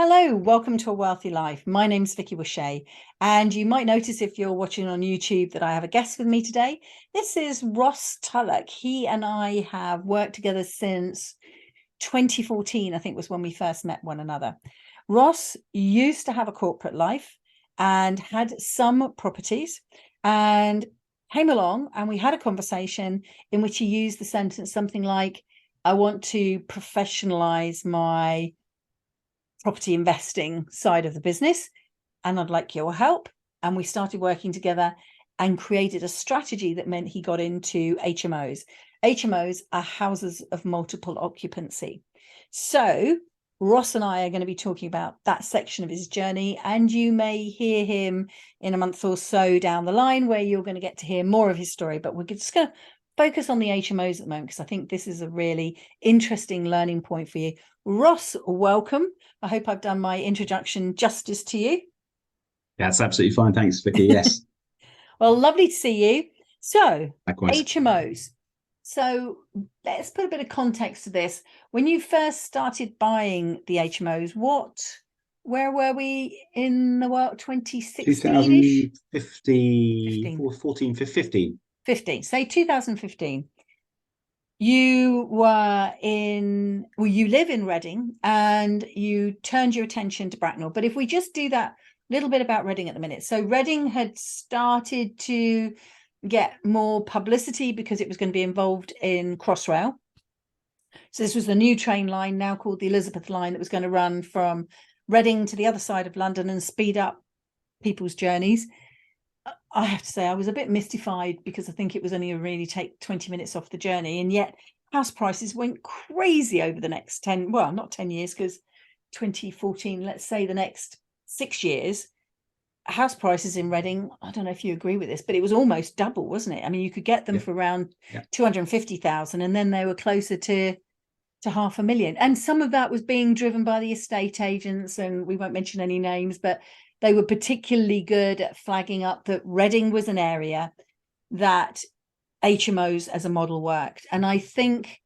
Hello, welcome to A Wealthy Life. My name's Vicky Wishay, and you might notice if you're watching on YouTube that I have a guest with me today. This is Ross Tulloch. He and I have worked together since 2014, I think was when we first met one another. Ross used to have a corporate life and had some properties and came along and we had a conversation in which he used the sentence something like, I want to professionalize my property investing side of the business, and I'd like your help. And we started working together and created a strategy that meant he got into HMOs. HMOs are houses of multiple occupancy. So Ross and I are going to be talking about that section of his journey, and you may hear him in a month or so down the line where you're going to get to hear more of his story. But we're just going to focus on the HMOs at the moment because I think this is a really interesting learning point for you. Ross, welcome. I hope I've done my introduction justice to you. That's absolutely fine. Thanks, Vicky. Yes. Well, lovely to see you. So, Likewise. HMOs. So let's put a bit of context to this. When you first started buying the HMOs, where were we in the world? 2016-ish? 2015, 15. 14, 15. 15. Say 2015. You you live in Reading and you turned your attention to Bracknell. But if we just do that little bit about Reading at the minute. So Reading had started to get more publicity because it was going to be involved in Crossrail. So this was the new train line now called the Elizabeth line that was going to run from Reading to the other side of London and speed up people's journeys. I have to say I was a bit mystified because I think it was only really take 20 minutes off the journey, and yet house prices went crazy over the next 10, well, not 10 years because 2014, let's say the next 6 years, house prices in Reading, I don't know if you agree with this, but it was almost double, wasn't it? I mean, you could get them Yeah. for around Yeah. 250,000 and then they were closer to 500,000. And some of that was being driven by the estate agents, and we won't mention any names, but they were particularly good at flagging up that Reading was an area that HMOs as a model worked. And I think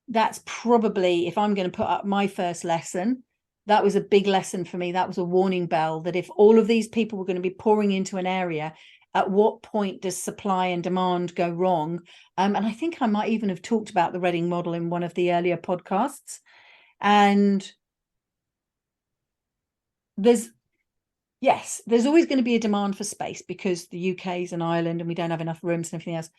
that's probably, if I'm going to put up my first lesson, that was a big lesson for me. That was a warning bell that if all of these people were going to be pouring into an area, at what point does supply and demand go wrong? And I think I might even have talked about the Reading model in one of the earlier podcasts. And there's always going to be a demand for space because the UK is an island and we don't have enough rooms and everything else.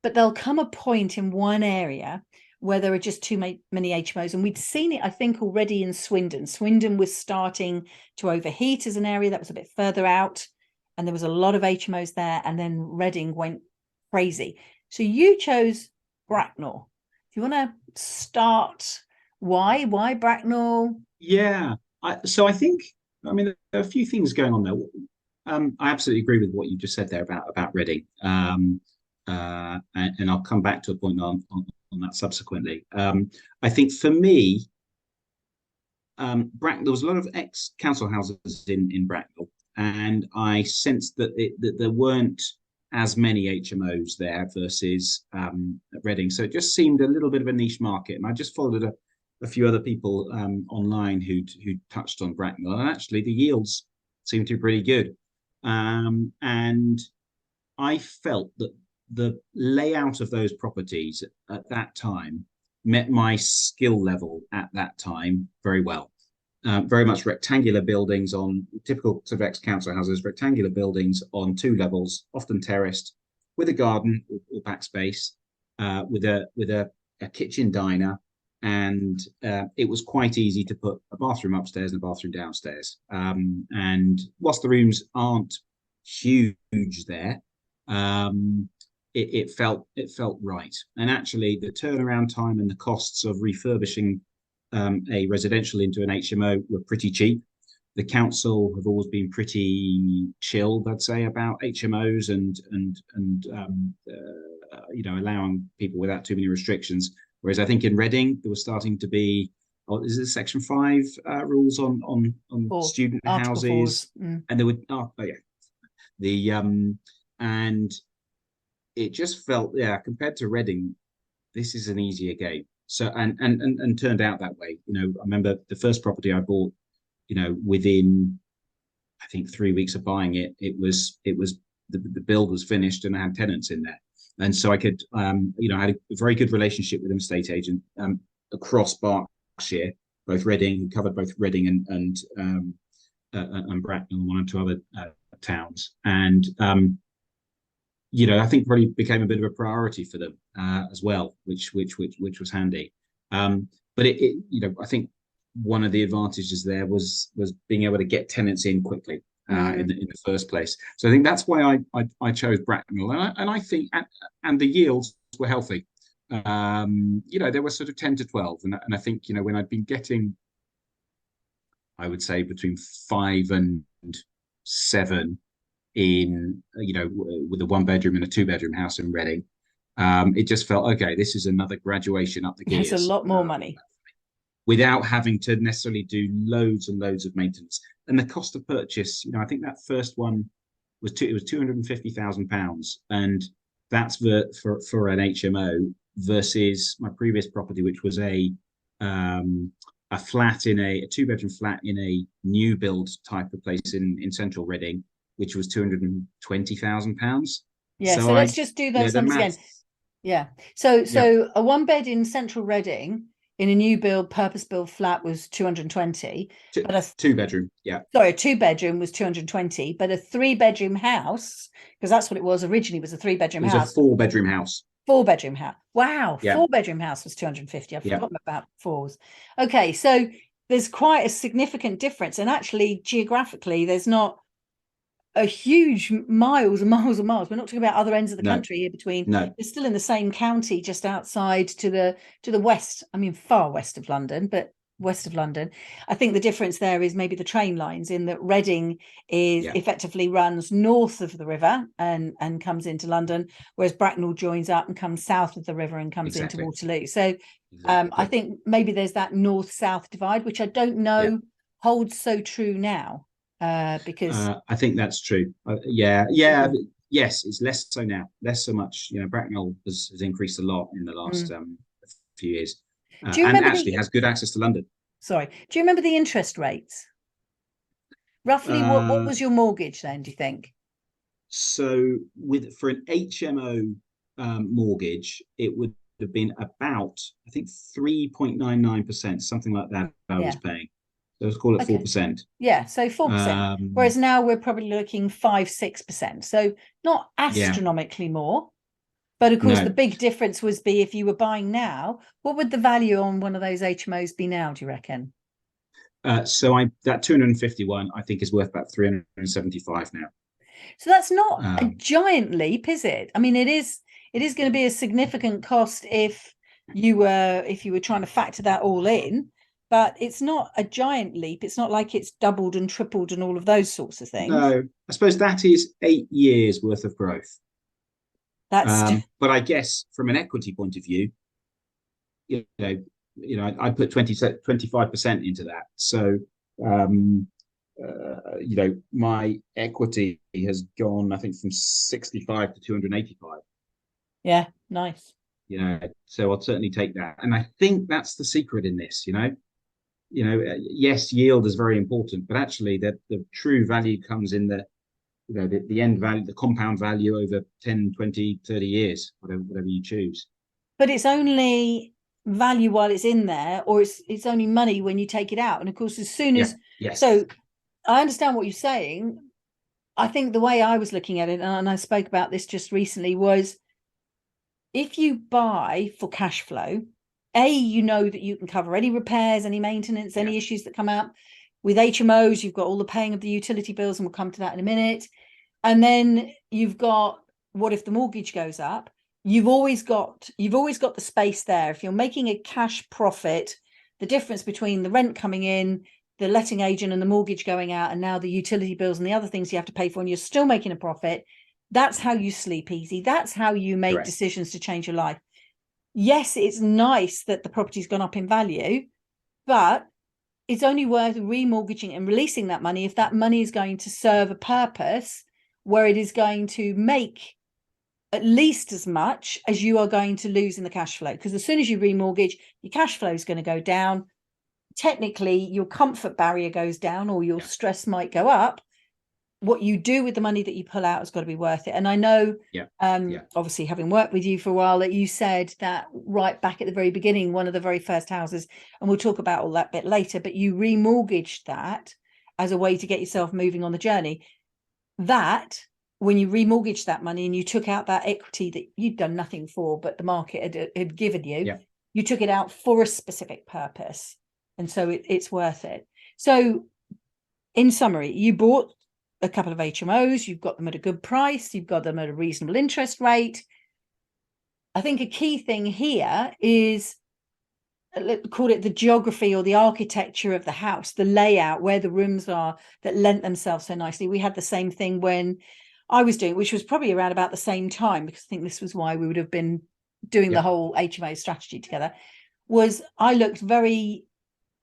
But there'll come a point in one area where there are just too many HMOs. And we'd seen it, I think, already in Swindon. Swindon was starting to overheat as an area that was a bit further out. And there was a lot of HMOs there. And then Reading went crazy. So you chose Bracknell. Do you want to start? Why Bracknell? Yeah. I think, I mean, there are a few things going on there. I absolutely agree with what you just said there about Reading. And I'll come back to a point on that subsequently. I think for me, there was a lot of ex-council houses in Bracknell, and I sensed that there weren't as many HMOs there versus Reading. So it just seemed a little bit of a niche market. And I just followed a few other people online who touched on Bracknell, and actually the yields seemed to be pretty good. And I felt that the layout of those properties at that time met my skill level at that time very well. Very much rectangular buildings on typical sort of ex-council houses, rectangular buildings on 2 levels, often terraced, with a garden or back space, with a kitchen diner, and it was quite easy to put a bathroom upstairs and a bathroom downstairs. And whilst the rooms aren't huge there, it felt right. And actually, the turnaround time and the costs of refurbishing a residential into an HMO were pretty cheap. The council have always been pretty chilled, I'd say, about HMOs and allowing people without too many restrictions. Whereas I think in Reading there was starting to be, is it Section 5 rules on student houses, and there would and it just felt, compared to Reading, this is an easier game. So and turned out that way. I remember the first property I bought within, I think, 3 weeks of buying it, the build was finished and I had tenants in there. And so I could, I had a very good relationship with an estate agent across Berkshire, both Reading, covered both Reading and Bracknell and one or two other towns. And, I think probably became a bit of a priority for them as well, which was handy. But I think one of the advantages there was being able to get tenants in quickly in the first place. So I think that's why I chose Bracknell, and I think and the yields were healthy. They were sort of 10 to 12, and I think when I'd been getting, I would say, between 5 and 7 in with a 1-bedroom and a 2-bedroom house in Reading, it just felt okay. This is another graduation up the gears. It's a lot more money without having to necessarily do loads and loads of maintenance. And the cost of purchase, I think that first one was £250,000, and that's for an HMO versus my previous property, which was a flat in a 2-bedroom flat in a new build type of place in central Reading, which was £220,000. Yeah, so let's just do those numbers again. Yeah, so a 1-bed in central Reading in a new build, purpose-built flat was 220. But a 2-bedroom, yeah. Sorry, a 2-bedroom was 220, but a 3-bedroom house, because that's what it was originally, was a 3-bedroom house. It was a 4-bedroom house. 4-bedroom house. Wow, yeah. 4-bedroom house was 250. I've forgotten about 4s. Okay, so there's quite a significant difference, and actually geographically, there's not a huge miles and miles and miles. We're not talking about other ends of the country here between. No. It's still in the same county, just outside to the west. I mean, far west of London, but west of London. I think the difference there is maybe the train lines, in that Reading is effectively runs north of the river and comes into London, whereas Bracknell joins up and comes south of the river and comes into Waterloo. So I think maybe there's that north-south divide, which I don't know holds so true now. Because I think that's true. Yes, it's less so now. Less so much. Bracknell has increased a lot in the last few years, and actually has good access to London. Sorry, do you remember the interest rates? Roughly, what was your mortgage then, do you think? So, for an HMO mortgage, it would have been about, I think, 3.99%, something like that. I was paying. So let's call it 4%. Yeah, so 4%. Whereas now we're probably looking 5-6%. So not astronomically more. But of course, the big difference would be if you were buying now, what would the value on one of those HMOs be now, do you reckon? So that 251, I think, is worth about 375 now. So that's not a giant leap, is it? I mean, it is going to be a significant cost if you were trying to factor that all in. But it's not a giant leap. It's not like it's doubled and tripled and all of those sorts of things. No, I suppose that is 8 years worth of growth. But I guess from an equity point of view, I put 25% into that. So, my equity has gone, I think, from 65 to 285. Yeah, nice. So I'll certainly take that. And I think that's the secret in this, yes, yield is very important, but actually the true value comes in the end value, the compound value over 10, 20, 30 years, whatever you choose. But it's only value while it's in there, or it's only money when you take it out. And of course, as soon as so I understand what you're saying. I think the way I was looking at it, and I spoke about this just recently, was if you buy for cash flow, you know that you can cover any repairs, any maintenance, any issues that come out. With HMOs, you've got all the paying of the utility bills, and we'll come to that in a minute. And then you've got, what if the mortgage goes up? You've always got the space there. If you're making a cash profit, the difference between the rent coming in, the letting agent, and the mortgage going out, and now the utility bills and the other things you have to pay for, and you're still making a profit, that's how you sleep easy. That's how you make decisions to change your life. Yes, it's nice that the property's gone up in value, but it's only worth remortgaging and releasing that money if that money is going to serve a purpose where it is going to make at least as much as you are going to lose in the cash flow. Because as soon as you remortgage, your cash flow is going to go down. technically your comfort barrier goes down or your Yeah. stress might go up. What you do with the money that you pull out has got to be worth it. And I know, obviously having worked with you for a while, that you said that right back at the very beginning, one of the very first houses, and we'll talk about all that bit later, but you remortgaged that as a way to get yourself moving on the journey. That, when you remortgaged that money and you took out that equity that you'd done nothing for, but the market had given you, you took it out for a specific purpose. And so it's worth it. So in summary, you bought a couple of HMOs, you've got them at a good price, you've got them at a reasonable interest rate. I think a key thing here is, call it the geography or the architecture of the house, the layout, where the rooms are that lent themselves so nicely. We had the same thing when I was doing, which was probably around about the same time, because I think this was why we would have been doing the whole HMO strategy together, was I looked very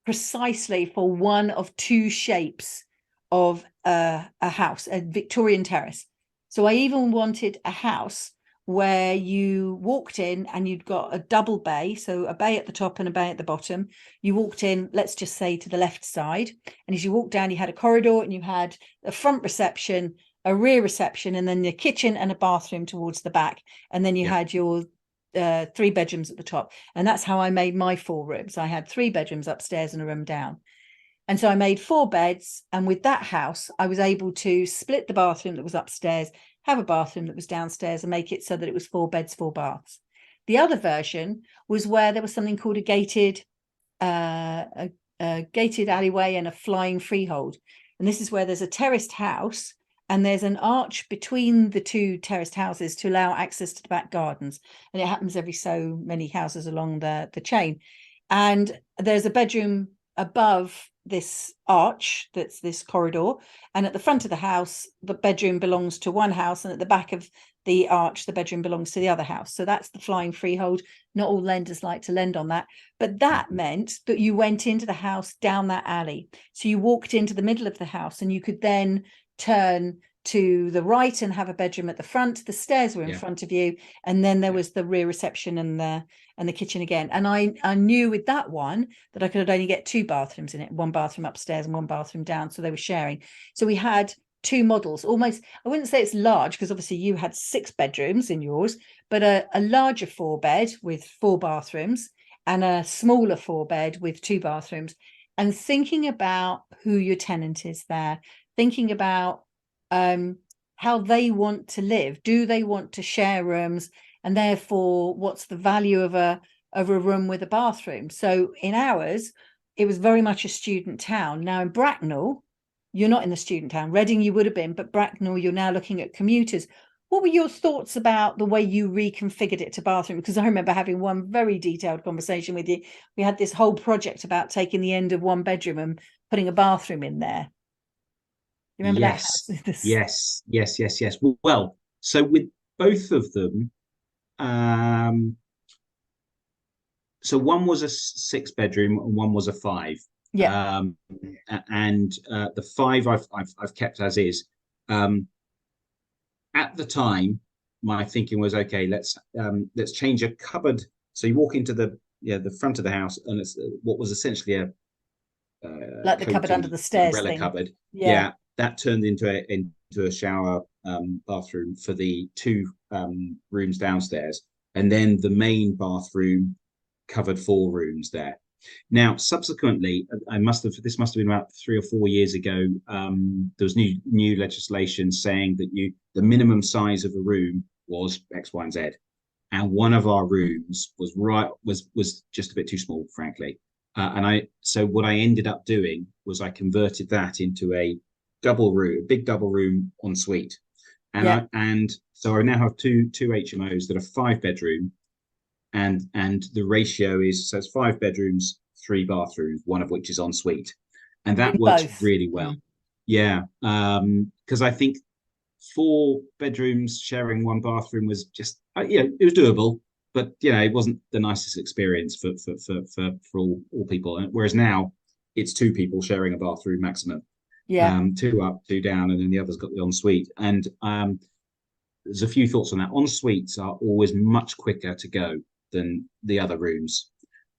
precisely for one of two shapes of a house, a Victorian terrace. So I even wanted a house where you walked in and you'd got a double bay, so a bay at the top and a bay at the bottom. You walked in, let's just say, to the left side, and as you walked down, you had a corridor and you had a front reception, a rear reception, and then the kitchen and a bathroom towards the back, and then you had your 3 bedrooms at the top. And that's how I made my 4 rooms. I had 3 bedrooms upstairs and a room down. And so I made 4 beds, and with that house I was able to split the bathroom that was upstairs, have a bathroom that was downstairs, and make it so that it was 4 beds, 4 baths. The other version was where there was something called a gated alleyway and a flying freehold. And this is where there's a terraced house and there's an arch between the 2 terraced houses to allow access to the back gardens. And it happens every so many houses along the chain. And there's a bedroom above this arch, that's this corridor, and at the front of the house the bedroom belongs to one house, and at the back of the arch the bedroom belongs to the other house. So that's the flying freehold. Not all lenders like to lend on that, but that meant that you went into the house down that alley. So you walked into the middle of the house and you could then turn to the right and have a bedroom at the front. The stairs were in front of you, and then there was the rear reception and the kitchen again. And I knew with that one that I could only get 2 bathrooms in it, 1 bathroom upstairs and 1 bathroom down, so they were sharing. So we had 2 models, almost, I wouldn't say it's large, because obviously you had 6 bedrooms in yours, but a larger 4 bed with 4 bathrooms and a smaller 4 bed with 2 bathrooms. And thinking about who your tenant is there, thinking about how they want to live. Do they want to share rooms? And therefore, what's the value of a room with a bathroom? So in ours, it was very much a student town. Now in Bracknell, you're not in the student town. Reading you would have been, but Bracknell, you're now looking at commuters. What were your thoughts about the way you reconfigured it to bathroom? Because I remember having one very detailed conversation with you. We had this whole project about taking the end of 1 bedroom and putting a bathroom in there. You remember that house? Yes. Well, so with both of them, so one was a 6 bedroom and one was a 5. And the 5 I've kept as is. At the time, my thinking was, okay, let's change a cupboard. So you walk into the front of the house, and it's what was essentially a like the cupboard under the stairs umbrella thing. cupboard. Yeah, that turned into a shower bathroom for the 2 rooms downstairs, and then the main bathroom covered 4 rooms there. Now, subsequently, this must have been about 3 or 4 years ago. There was new legislation saying that the minimum size of a room was X, Y, and Z, and one of our rooms was just a bit too small, frankly. So what I ended up doing was I converted that into a big double room ensuite, and so I now have two HMOs that are 5 bedroom, and the ratio is, so it's 5 bedrooms, 3 bathrooms, one of which is ensuite, and that works really well. Because I think 4 bedrooms sharing 1 bathroom was just it was doable, but it wasn't the nicest experience for all people. Whereas now it's 2 people sharing a bathroom maximum. 2 up, 2 down, and then the other's got the ensuite. And there's a few thoughts on that. Ensuites are always much quicker to go than the other rooms,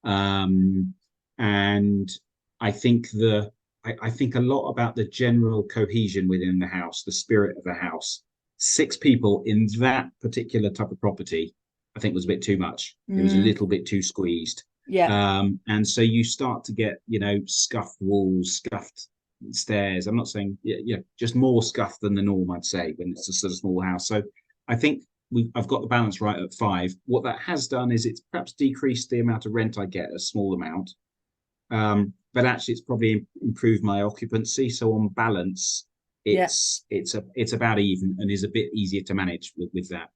and I think I think a lot about the general cohesion within the house, the spirit of the house. Six people in that particular type of property, I think was a bit too much. It was a Mm, little bit too squeezed. yeah. And so you start to get, scuffed walls, scuffed stairs. I'm not saying, yeah, just more scuff than the norm, I'd say, when it's a sort of small house. So I think I've got the balance right at 5. What that has done is it's perhaps decreased the amount of rent I get, a small amount. But actually, it's probably improved my occupancy. So on balance, Yeah. it's about even and is a bit easier to manage with that.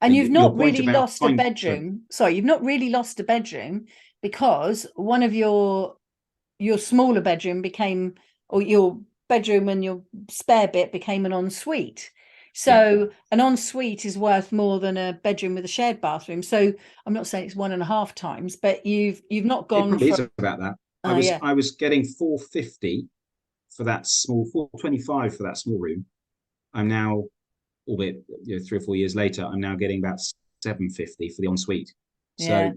And you've Your not point really about lost a fine, sorry, bedroom. Sorry, you've not really lost a bedroom because one of your smaller bedroom became, or your bedroom and your spare bit became an ensuite. yeah, So an ensuite is worth more than a bedroom with a shared bathroom. So I'm not saying it's 1.5 times, but you've not it gone probably from is about that. yeah, I was getting 450 for that small, 425 for that small room. I'm now, albeit 3 or 4 years later, I'm now getting about 750 for the ensuite. So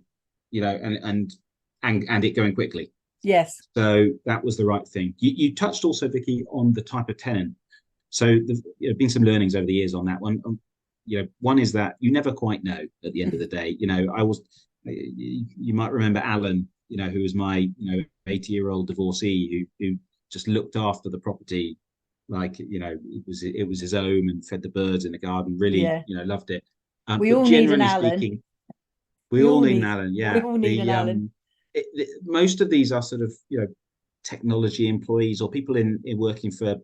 yeah, and it going quickly. yes, So that was the right thing. You touched also, Vicky, on the type of tenant. So there have been some learnings over the years on that one. One is that you never quite know at the end of the day. You might remember Alan, who was my 80-year-old divorcee who just looked after the property like it was his own and fed the birds in the garden. Really, yeah. loved it. We But all need an generally Alan. speaking, we all need an Alan. We Yeah, all need an Alan. most of these are sort of technology employees or people in working for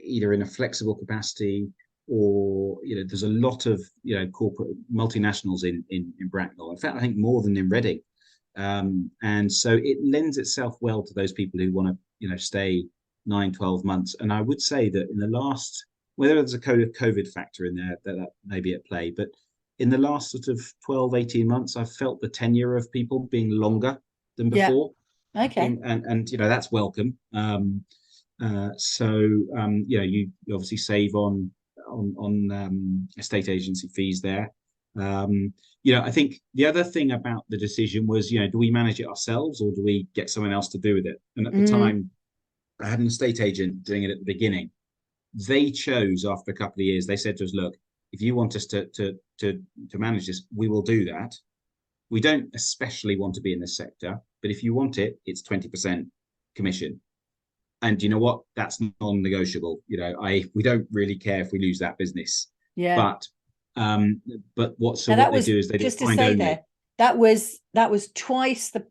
either in a flexible capacity or there's a lot of corporate multinationals in Bracknell. In fact, I think more than in Reading. And so it lends itself well to those people who want to stay 9, 12 months. And I would say that in the last, whether there's a COVID factor in there that may be at play, but in the last sort of 12, 18 months, I've felt the tenure of people being longer than Yeah. before. Okay. And that's welcome. You obviously save on estate agency fees there. I think the other thing about the decision was, do we manage it ourselves or do we get someone else to do with it? And at the Mm, time, I had an estate agent doing it at the beginning. They chose after a couple of years. They said to us, "Look, if you want us to manage this, we will do that. We don't especially want to be in this sector, but if you want it, it's 20% commission." And you know what? That's non-negotiable. We don't really care if we lose that business. yeah. But what Now what that they was do is they do it just to find say only. there, that was twice the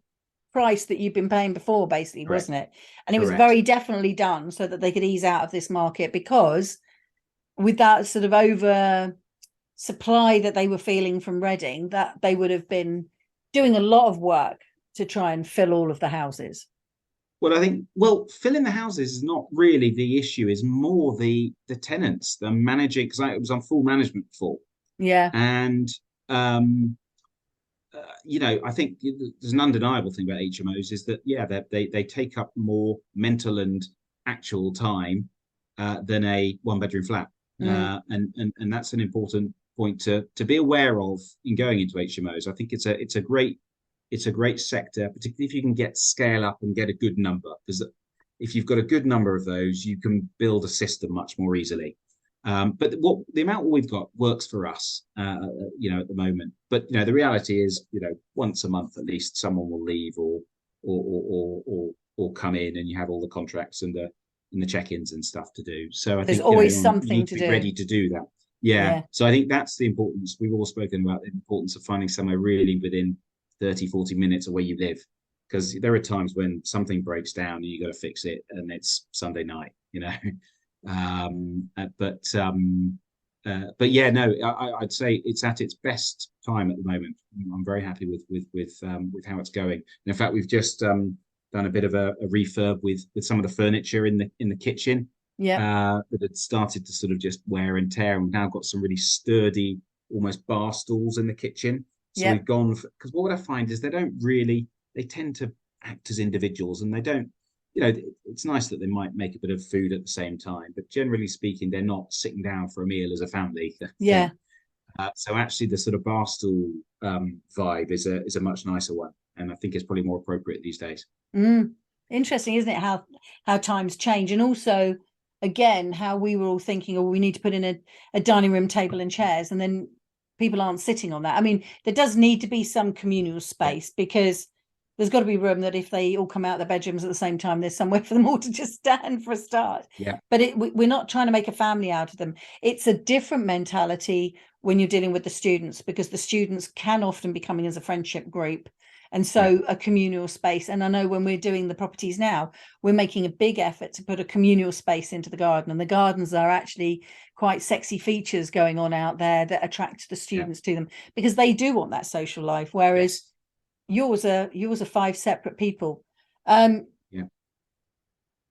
price that you've been paying before, basically, Correct. wasn't it? And it was Correct. very definitely done so that they could ease out of this market because with that sort of over supply that they were feeling from Reading, that they would have been doing a lot of work to try and fill all of the houses. Well, I think filling the houses is not really the issue. Is more the tenants, the managing because I was on full management before, Yeah. and um, I think there's an undeniable thing about HMOs is that they take up more mental and actual time than a one-bedroom flat, Mm, and that's an important point to be aware of in going into HMOs. I think it's a great sector, particularly if you can get scale up and get a good number, because if you've got a good number of those, you can build a system much more easily. But what the amount we've got works for us, at the moment. But the reality is, once a month at least, someone will leave or come in, and you have all the contracts and the check-ins and stuff to do. So I there's think always you something need to to be do. ready to do that. Yeah. Yeah. So I think that's the importance. We've all spoken about the importance of finding somewhere really within 30, 40 minutes of where you live. Because there are times when something breaks down and you got to fix it, and it's Sunday night, Um, uh, but um, but yeah, no, I'd say it's at its best time at the moment. I'm very happy with how it's going. And in fact, we've just done a bit of a refurb with some of the furniture in the kitchen Yeah. that had started to sort of just wear and tear, and we've now got some really sturdy, almost bar stools in the kitchen. So Yeah. we've gone because what I find is they tend to act as individuals, and they don't it's nice that they might make a bit of food at the same time, but generally speaking, they're not sitting down for a meal as a family Yeah. thing. So actually, the sort of barstool vibe is a much nicer one, and I think it's probably more appropriate these days. Mm. Interesting, isn't it? How times change, and also, again, how we were all thinking, oh, we need to put in a dining room table and chairs, and then people aren't sitting on that. I mean, there does need to be some communal Yeah, space, because there's got to be room that if they all come out of their bedrooms at the same time, there's somewhere for them all to just stand for a start. yeah, But we're not trying to make a family out of them. It's a different mentality when you're dealing with the students, because the students can often be coming as a friendship group, and yeah, so a communal space. And I know when we're doing the properties now, we're making a big effort to put a communal space into the garden, and the gardens are actually quite sexy features going on out there that attract the yeah, students to them, because they do want that social life, whereas yes, yours are five separate people. um yeah,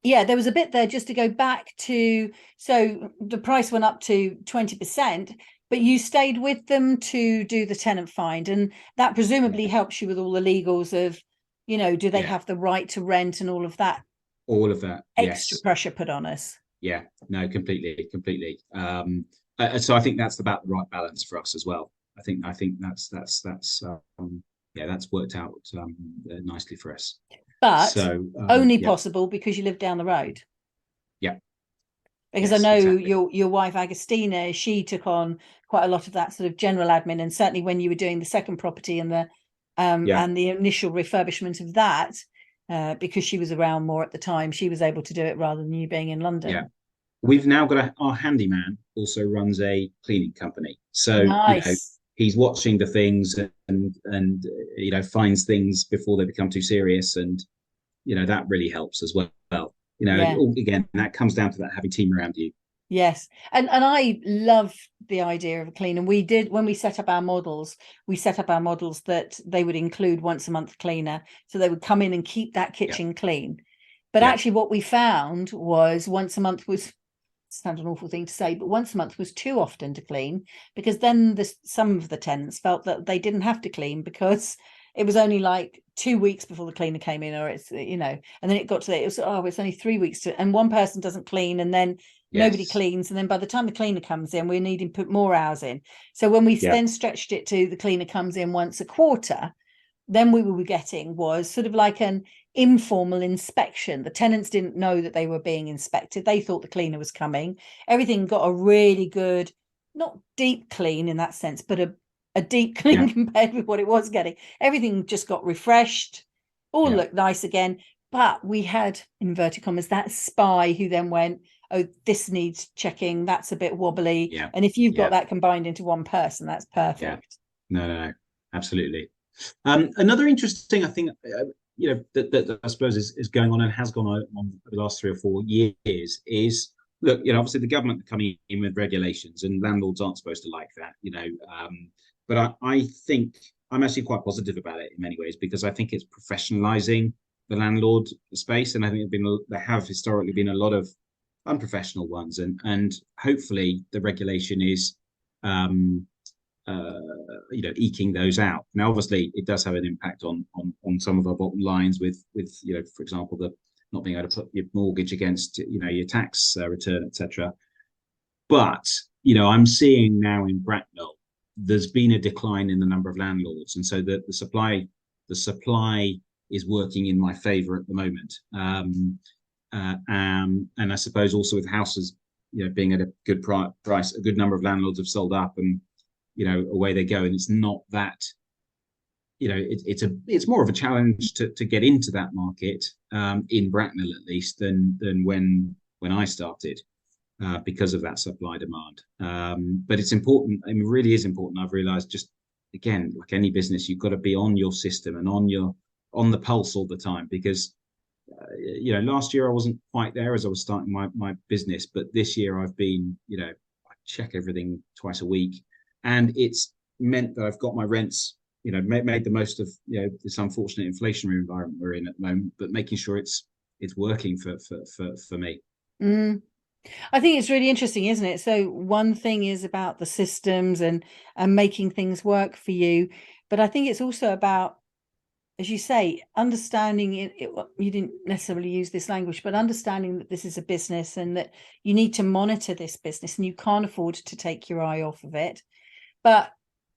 yeah, there was a bit there, just to go back to, so the price went up to 20%, but you stayed with them to do the tenant find, and that presumably yeah, helps you with all the legals of, do they yeah. have the right to rent, and all of that All of that, extra yes, pressure put on us. yeah, no, completely, completely. So I think that's about the right balance for us as well. I think that's yeah, that's worked out nicely for us. But So only yeah, possible because you live down the road. yeah, Because I yes, know exactly. your wife Agostina, she took on quite a lot of that sort of general admin, and certainly when you were doing the second property Yeah, and the initial refurbishment of that, because she was around more at the time, she was able to do it rather than you being in yeah. London. We've now got our handyman also runs a cleaning company. So, Nice. he's watching the things and finds things before they become too serious, and that really helps as well. Yeah. Again, that comes down to that having team around you. Yes. And I love the idea of a clean. And we did, when we set up our models, that they would include once a month cleaner. So they would come in and keep that Yeah, kitchen clean. But yeah, actually what we found was once a month was, sounds an awful thing to say, but once a month was too often to clean, because then some of the tenants felt that they didn't have to clean, because it was only like 2 weeks before the cleaner came in, or and then it got to it was, oh, it's only 3 weeks to, and one person doesn't clean, and then nobody yes, cleans, and then by the time the cleaner comes in, we're needing to put more hours in. So when we yeah, then stretched it to the cleaner comes in once a quarter, then we were getting was sort of like an informal inspection. The tenants didn't know that they were being inspected. They thought the cleaner was coming. Everything got a really good, not deep clean in that sense, but a deep clean yeah, compared with what it was getting. Everything just got refreshed, all yeah, looked nice again. But we had, inverted commas, that spy who then went, oh, this needs checking, that's a bit wobbly. yeah, And if you've got yeah, that combined into one person, that's yeah. perfect. No, no, no, absolutely. Another interesting, I think, that I suppose is going on and has gone on over the last 3 or 4 years is, look, obviously the government are coming in with regulations, and landlords aren't supposed to like that. But I think I'm actually quite positive about it in many ways, because I think it's professionalizing the landlord space, and I think there have historically been a lot of unprofessional ones, and hopefully the regulation is um, uh, eking those out. Now, obviously, it does have an impact on some of our bottom lines with for example, the not being able to put your mortgage against your tax return, etc. But I'm seeing now in Bracknell there's been a decline in the number of landlords, and so the supply is working in my favour at the moment. And I suppose also with houses, being at a good price, a good number of landlords have sold up, and away they go. And it's not that, it's more of a challenge to get into that market, in Bracknell at least, than when I started, because of that supply demand. But it's important. I mean, it really is important. I've realized, just again, like any business, you've got to be on your system and on the pulse all the time, because last year I wasn't quite there as I was starting my business, but this year I've been, I check everything twice a week, and it's meant that I've got my rents, made the most of this unfortunate inflationary environment we're in at the moment, but making sure it's working for me. Mm. I think it's really interesting, isn't it? So one thing is about the systems and making things work for you, but I think it's also about, as you say, understanding you didn't necessarily use this language, but understanding that this is a business, and that you need to monitor this business, and you can't afford to take your eye off of it. But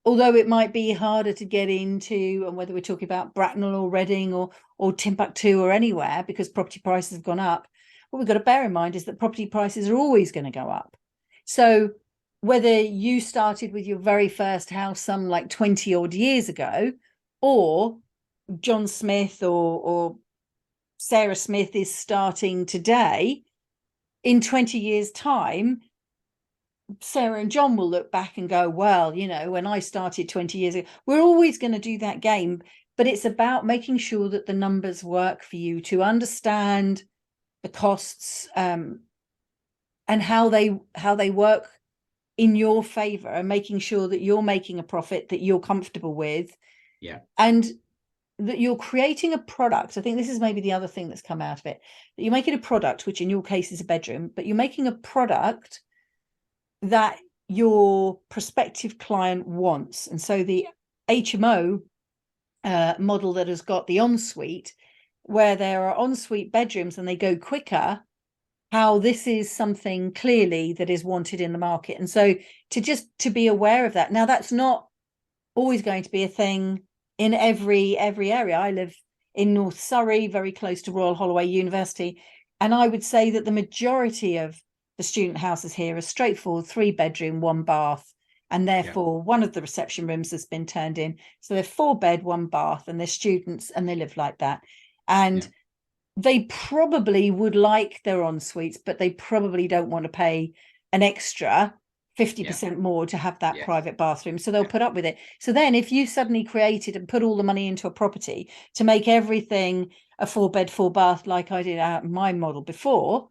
although it might be harder to get into, and whether we're talking about Bracknell or Reading or Timbuktu or anywhere, because property prices have gone up, what we've got to bear in mind is that property prices are always going to go up. So whether you started with your very first house some like 20 odd years ago, or John Smith or Sarah Smith is starting today, in 20 years' time, Sarah and John will look back and go, well, you know, when I started 20 years ago, we're always going to do that game. But it's about making sure that the numbers work for you, to understand the costs and how they work in your favor, and making sure that you're making a profit that you're comfortable with. Yeah. And that you're creating a product. I think this is maybe the other thing that's come out of it, that you're making a product, which in your case is a bedroom, but you're making a product that your prospective client wants. And so the HMO model that has got the ensuite, where there are ensuite bedrooms and they go quicker, how this is something clearly that is wanted in the market. And so to be aware of that. Now, that's not always going to be a thing in every area. I live in North Surrey, very close to Royal Holloway University, and I would say that the majority of the student houses here are straightforward 3-bedroom, 1 bath, and therefore one of the reception rooms has been turned in. So they're 4-bed, 1 bath, and they're students and they live like that. And they probably would like their en-suites, but they probably don't want to pay an extra 50% more to have that private bathroom. So they'll put up with it. So then if you suddenly created and put all the money into a property to make everything a 4-bed, 4-bath, like I did out in my model before,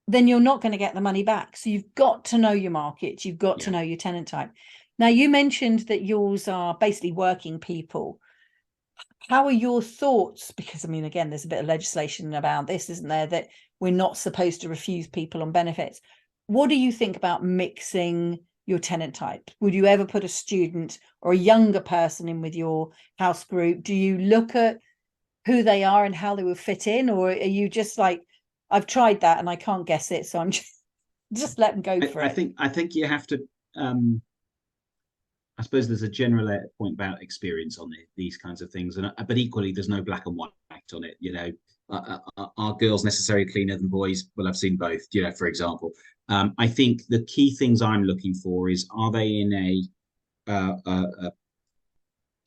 then you're not going to get the money back. So you've got to know your market. You've got to know your tenant type. Now, you mentioned that yours are basically working people. How are your thoughts? Because, I mean, again, there's a bit of legislation about this, isn't there, that we're not supposed to refuse people on benefits. What do you think about mixing your tenant type? Would you ever put a student or a younger person in with your house group? Do you look at who they are and how they will fit in? Or are you just like, I've tried that and I can't guess it, so I'm just let them go for it? I think you have to I suppose there's a general point about experience on these kinds of things, and but equally there's no black and white on it. You know, are girls necessarily cleaner than boys? Well, I've seen both. You know, for example, I think the key things I'm looking for is, are they in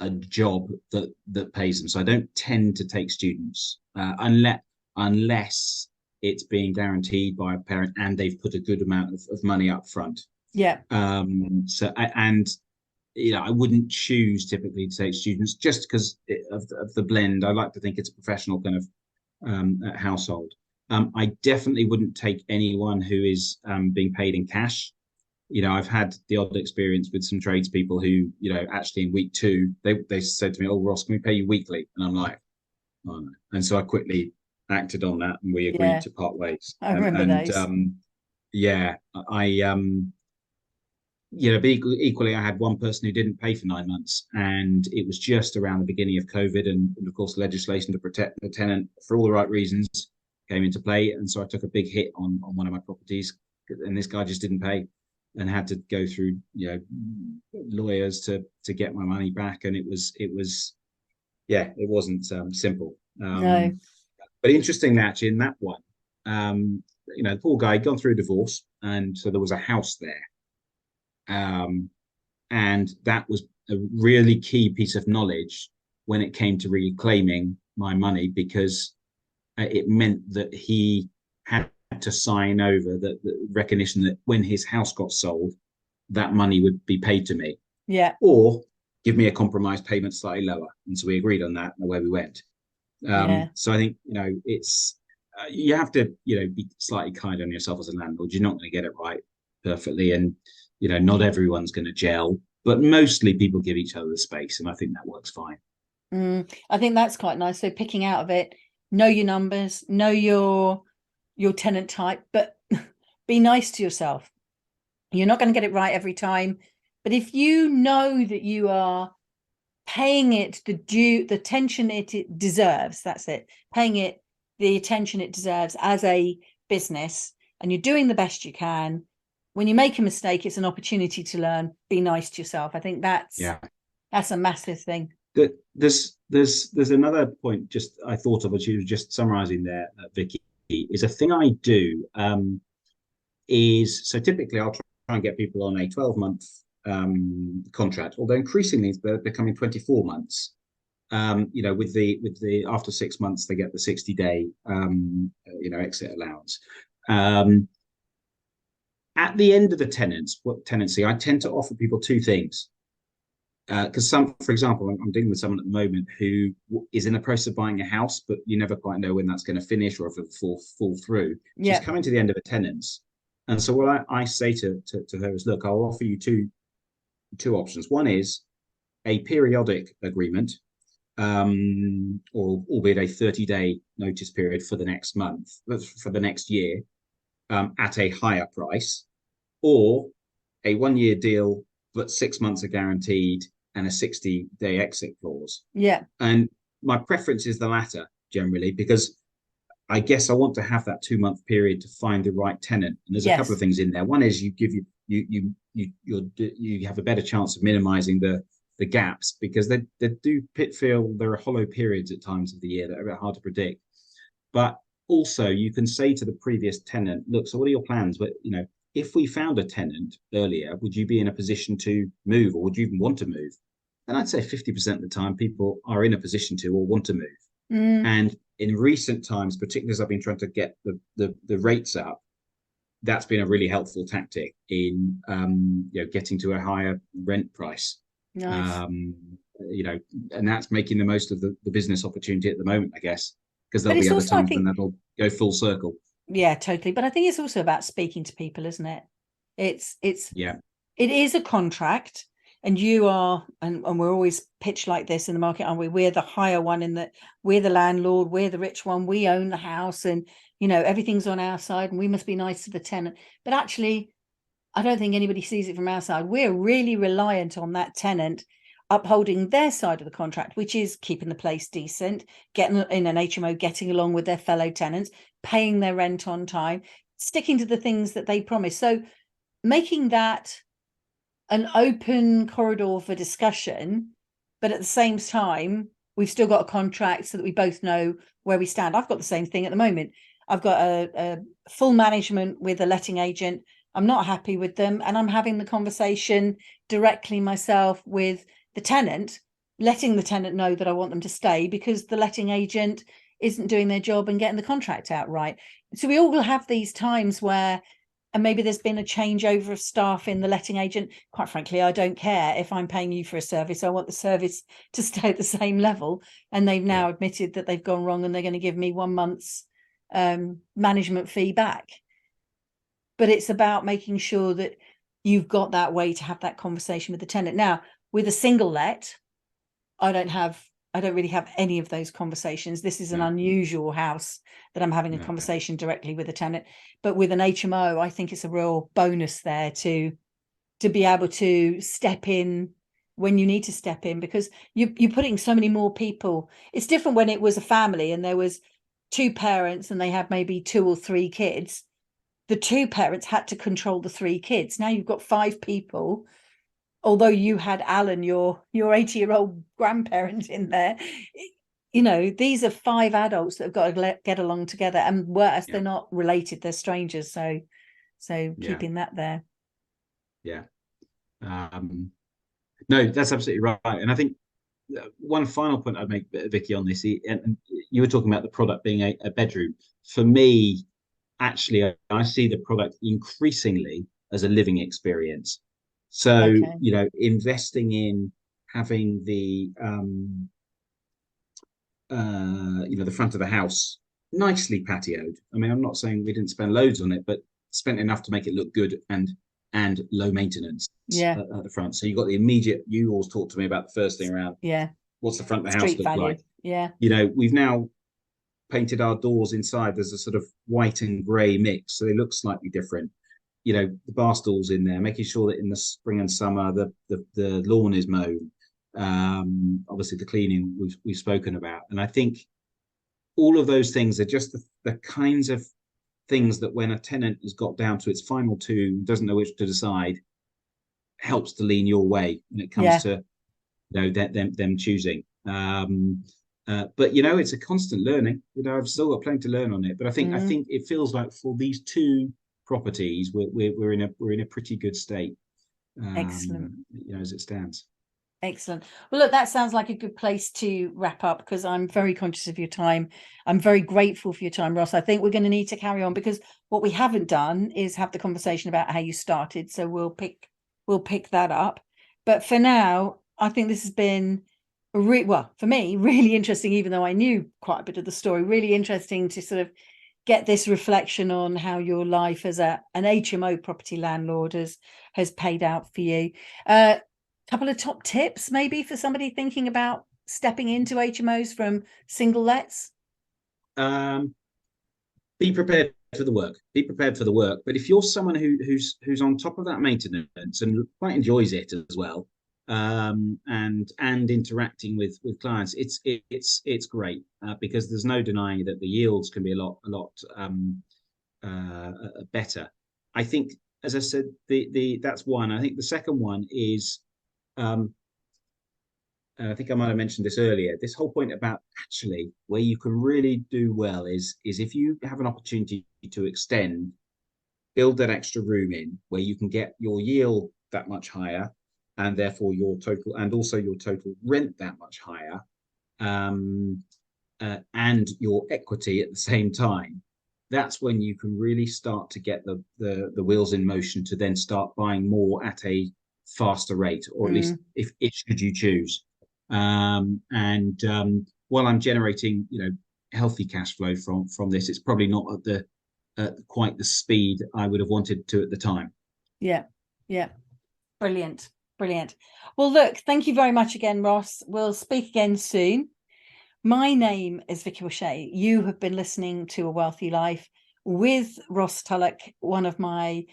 a job that pays them? So I don't tend to take students unless it's being guaranteed by a parent and they've put a good amount of money up front. Yeah. And you know, I wouldn't choose typically to take students just because of the blend. I like to think it's a professional kind of household. I definitely wouldn't take anyone who is being paid in cash. You know, I've had the odd experience with some tradespeople who, you know, actually in week 2, they said to me, "Oh, Ross, can we pay you weekly?" And I'm like, "Oh no." And so I quickly acted on that and we agreed to part ways. I remember those. You know, but equally, I had one person who didn't pay for 9 months, and it was just around the beginning of COVID, and of course, legislation to protect the tenant for all the right reasons came into play, and so I took a big hit on one of my properties, and this guy just didn't pay, and had to go through, you know, lawyers to get my money back, and it wasn't simple. No. But interestingly, actually, in that one, you know, the poor guy had gone through a divorce, and so there was a house there. And that was a really key piece of knowledge when it came to reclaiming my money, because it meant that he had to sign over the recognition that when his house got sold, that money would be paid to me. Yeah. Or give me a compromise payment slightly lower. And so we agreed on that, and away we went. So I think, you know, it's you have to, you know, be slightly kind on yourself as a landlord. You're not going to get it right perfectly, and you know, not everyone's going to gel, but mostly people give each other the space, and I think that works fine. I think that's quite nice. So picking out of it, know your numbers, know your tenant type, but be nice to yourself. You're not going to get it right every time, but if you know that you are paying it the attention it deserves, that's it, paying it the attention it deserves as a business, and you're doing the best you can, when you make a mistake, it's an opportunity to learn. Be nice to yourself. I think that's a massive thing. There's another point just I thought of as you were just summarising there, Vicky, is a thing I do is, so typically I'll try and get people on a 12-month contract, although increasingly they're becoming 24 months. With the after 6 months they get the 60-day exit allowance. At the end of the tenancy, I tend to offer people two things. Because for example, I'm dealing with someone at the moment who is in the process of buying a house, but you never quite know when that's going to finish or if it will fall through. She's coming to the end of a tenants. And so what I say to her is, look, I'll offer you two options. One is a periodic agreement, or albeit a 30-day notice period for the next month, for the next year, at a higher price, or a 1-year deal, but 6 months are guaranteed and a 60-day exit clause. Yeah. And my preference is the latter generally, because I guess I want to have that 2-month period to find the right tenant. And there's a couple of things in there. One is you have a better chance of minimizing the gaps, because they do feel there are hollow periods at times of the year that are a bit hard to predict. But also you can say to the previous tenant, look, so what are your plans? But if we found a tenant earlier, would you be in a position to move, or would you even want to move? And I'd say 50% of the time people are in a position to or want to move. And in recent times, particularly as I've been trying to get the rates up, that's been a really helpful tactic in getting to a higher rent price. Nice. And that's making the most of the business opportunity at the moment, I guess, because there'll be other times when that'll go full circle. Yeah, totally. But I think it's also about speaking to people, isn't it? It is a contract, and you are, and we're always pitched like this in the market, aren't we? We're the higher one, in that we're the landlord, we're the rich one, we own the house, and everything's on our side, and we must be nice to the tenant. But actually, I don't think anybody sees it from our side. We're really reliant on that tenant upholding their side of the contract, which is keeping the place decent, getting in an HMO, getting along with their fellow tenants, paying their rent on time, sticking to the things that they promise. So making that an open corridor for discussion, but at the same time, we've still got a contract so that we both know where we stand. I've got the same thing at the moment. I've got a full management with a letting agent. I'm not happy with them, and I'm having the conversation directly myself with the tenant, letting the tenant know that I want them to stay because the letting agent isn't doing their job and getting the contract out right. So we all have these times where, and maybe there's been a changeover of staff in the letting agent. Quite frankly, I don't care if I'm paying you for a service. I want the service to stay at the same level. And they've now admitted that they've gone wrong, and they're going to give me 1 month's management fee back. But it's about making sure that you've got that way to have that conversation with the tenant. Now, with a single let, I don't really have any of those conversations. This is an unusual house that I'm having a conversation directly with a tenant. But with an HMO, I think it's a real bonus there to be able to step in when you need to step in, because you're putting so many more people. It's different when it was a family and there was 2 parents and they had maybe 2 or 3 kids. The 2 parents had to control the 3 kids. Now you've got 5 people. Although you had Alan, your 80-year-old grandparent in there, these are 5 adults that have got to get along together, and worse, they're not related, they're strangers. So keeping that there. No, that's absolutely right. And I think one final point I'd make, Vicky, on this, and you were talking about the product being a bedroom. For me, actually, I see the product increasingly as a living experience. So, investing in having the front of the house nicely patioed. I mean, I'm not saying we didn't spend loads on it, but spent enough to make it look good and low maintenance at the front. So you got the immediate, you always talk to me about the first thing around, what's the front of the house look like? Yeah. We've now painted our doors inside. There's a sort of white and grey mix, so they look slightly different. The bar stools in there, making sure that in the spring and summer the lawn is mown. Obviously the cleaning we've spoken about, and I think all of those things are just the kinds of things that when a tenant has got down to its final two, doesn't know which to decide, helps to lean your way when it comes Yeah. to them choosing. But it's a constant learning. I've still got plenty to learn on it. But I Mm. think it feels like for these two properties, we're in a pretty good state. Excellent. As it stands. Excellent. Well, look, that sounds like a good place to wrap up, because I'm very conscious of your time. I'm very grateful for your time, Ross. I think we're going to need to carry on, because what we haven't done is have the conversation about how you started. So we'll pick that up. But for now, I think this has been well, for me, really interesting, even though I knew quite a bit of the story. Really interesting to sort of get this reflection on how your life as an HMO property landlord has paid out for you. Couple of top tips maybe for somebody thinking about stepping into HMOs from single lets? Be prepared for the work. Be prepared for the work. But if you're someone who's on top of that maintenance and quite enjoys it as well, and interacting with clients, it's great, because there's no denying that the yields can be a lot better. I think, as I said, the that's one. I think the second one is, and I think I might have mentioned this earlier, this whole point about actually where you can really do well is if you have an opportunity to extend, build that extra room in where you can get your yield that much higher, and therefore your total, and also your total rent that much higher, and your equity at the same time. That's when you can really start to get the wheels in motion to then start buying more at a faster rate, or at least if should you choose. While I'm generating, healthy cash flow from this, it's probably not at quite the speed I would have wanted to at the time. Yeah. Brilliant. Well, look, thank you very much again, Ross. We'll speak again soon. My name is Vicky O'Shea. You have been listening to A Wealthy Life with Ross Tulloch, one of my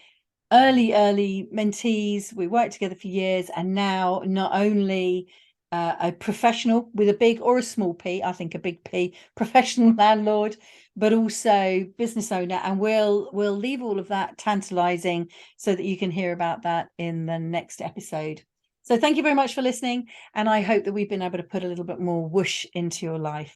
early mentees. We worked together for years, and now not only a professional with a big or a small P, I think a big P, professional landlord, but also business owner. And we'll leave all of that tantalizing so that you can hear about that in the next episode. So thank you very much for listening, and I hope that we've been able to put a little bit more whoosh into your life.